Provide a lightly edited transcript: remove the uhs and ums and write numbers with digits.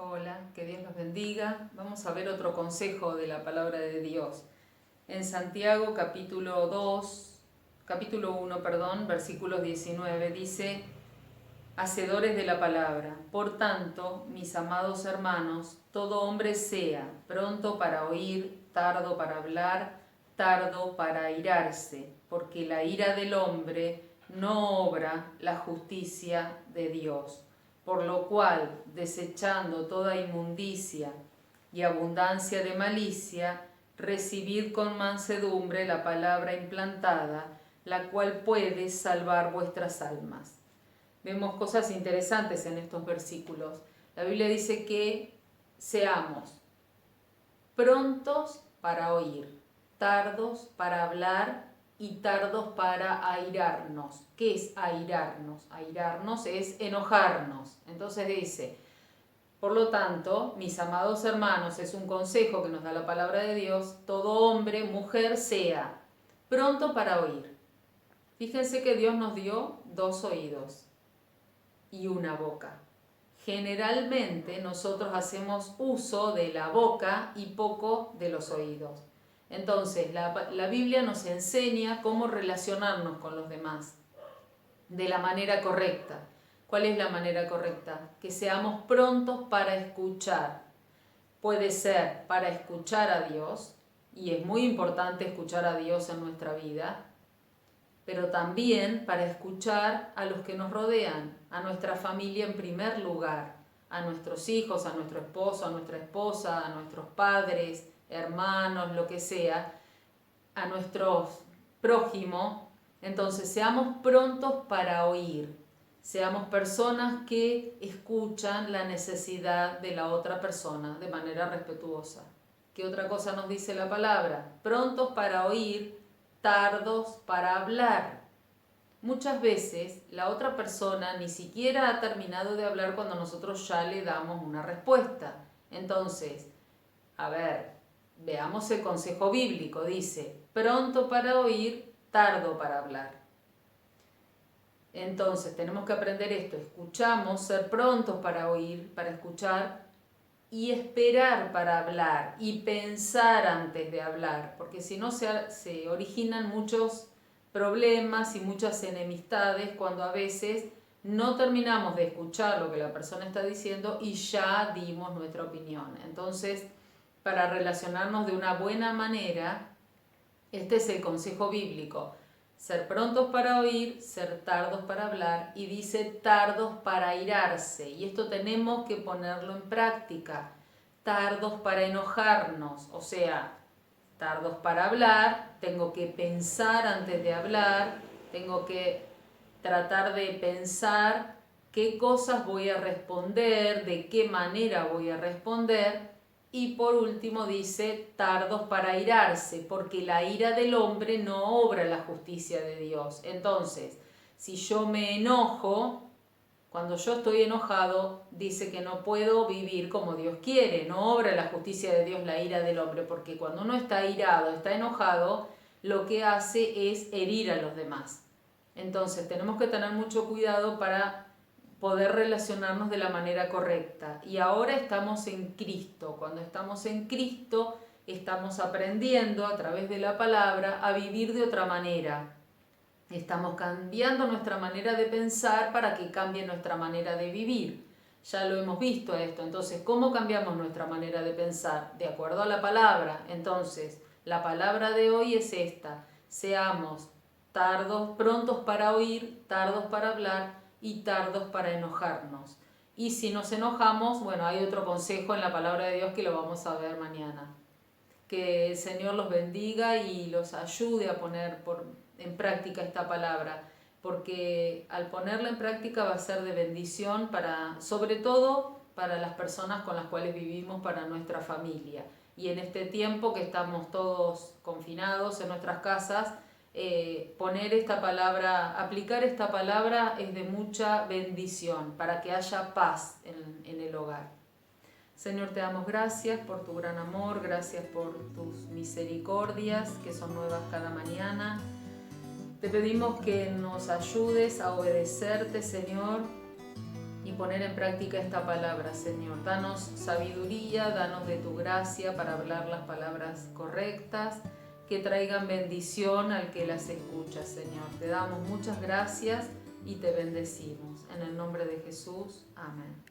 Hola, que Dios los bendiga. Vamos a ver otro consejo de la palabra de Dios. En Santiago capítulo 1, versículos 19 dice: Hacedores de la palabra. Por tanto, mis amados hermanos, todo hombre sea pronto para oír, tardo para hablar, tardo para airarse, porque la ira del hombre no obra la justicia de Dios. Por lo cual, desechando toda inmundicia y abundancia de malicia, recibid con mansedumbre la palabra implantada, la cual puede salvar vuestras almas. Vemos cosas interesantes en estos versículos. La Biblia dice que seamos prontos para oír, tardos para hablar y tardos para airarnos. ¿Qué es airarnos? Airarnos es enojarnos. Entonces dice: por lo tanto, mis amados hermanos, es un consejo que nos da la palabra de Dios, todo hombre, mujer, sea pronto para oír. Fíjense que Dios nos dio 2 oídos y una boca. Generalmente nosotros hacemos uso de la boca y poco de los oídos. Entonces, la Biblia nos enseña cómo relacionarnos con los demás de la manera correcta. ¿Cuál es la manera correcta? Que seamos prontos para escuchar. Puede ser para escuchar a Dios, y es muy importante escuchar a Dios en nuestra vida, pero también para escuchar a los que nos rodean, a nuestra familia en primer lugar, a nuestros hijos, a nuestro esposo, a nuestra esposa, a nuestros padres, hermanos, lo que sea, a nuestro prójimo. Entonces, seamos prontos para oír, seamos personas que escuchan la necesidad de la otra persona de manera respetuosa. ¿Qué otra cosa nos dice la palabra? Prontos para oír, tardos para hablar. Muchas veces la otra persona ni siquiera ha terminado de hablar cuando nosotros ya le damos una respuesta. Entonces, a ver, veamos el consejo bíblico. Dice: pronto para oír, tardo para hablar. Entonces, tenemos que aprender esto. Escuchamos, ser prontos para oír, para escuchar, y esperar para hablar y pensar antes de hablar, porque si no se originan muchos problemas y muchas enemistades cuando a veces no terminamos de escuchar lo que la persona está diciendo y ya dimos nuestra opinión. Entonces, para relacionarnos de una buena manera, este es el consejo bíblico: ser prontos para oír, ser tardos para hablar, y dice tardos para airarse, y esto tenemos que ponerlo en práctica. Tardos para enojarnos, o sea, tardos para hablar, tengo que pensar antes de hablar, tengo que tratar de pensar qué cosas voy a responder, de qué manera voy a responder. Y por último dice tardos para airarse, porque la ira del hombre no obra la justicia de Dios. Entonces, si yo me enojo, cuando yo estoy enojado, dice que no puedo vivir como Dios quiere. No obra la justicia de Dios la ira del hombre, porque cuando uno está airado, está enojado, lo que hace es herir a los demás. Entonces tenemos que tener mucho cuidado para poder relacionarnos de la manera correcta. Y ahora estamos en Cristo. Cuando estamos en Cristo, estamos aprendiendo a través de la palabra a vivir de otra manera. Estamos cambiando nuestra manera de pensar para que cambie nuestra manera de vivir. Ya lo hemos visto esto. Entonces, ¿cómo cambiamos nuestra manera de pensar? De acuerdo a la palabra. Entonces, la palabra de hoy es esta: seamos prontos para oír, tardos para hablar y tardos para enojarnos. Y si nos enojamos, bueno, hay otro consejo en la palabra de Dios que lo vamos a ver mañana. Que el Señor los bendiga y los ayude a poner en práctica esta palabra, porque al ponerla en práctica va a ser de bendición sobre todo para las personas con las cuales vivimos, para nuestra familia. Y en este tiempo que estamos todos confinados en nuestras casas, poner esta palabra, aplicar esta palabra es de mucha bendición para que haya paz en el hogar. Señor, te damos gracias por tu gran amor, gracias por tus misericordias que son nuevas cada mañana. Te pedimos que nos ayudes a obedecerte, Señor, y poner en práctica esta palabra, Señor. Danos sabiduría, danos de tu gracia para hablar las palabras correctas, que traigan bendición al que las escucha, Señor. Te damos muchas gracias y te bendecimos. En el nombre de Jesús, amén.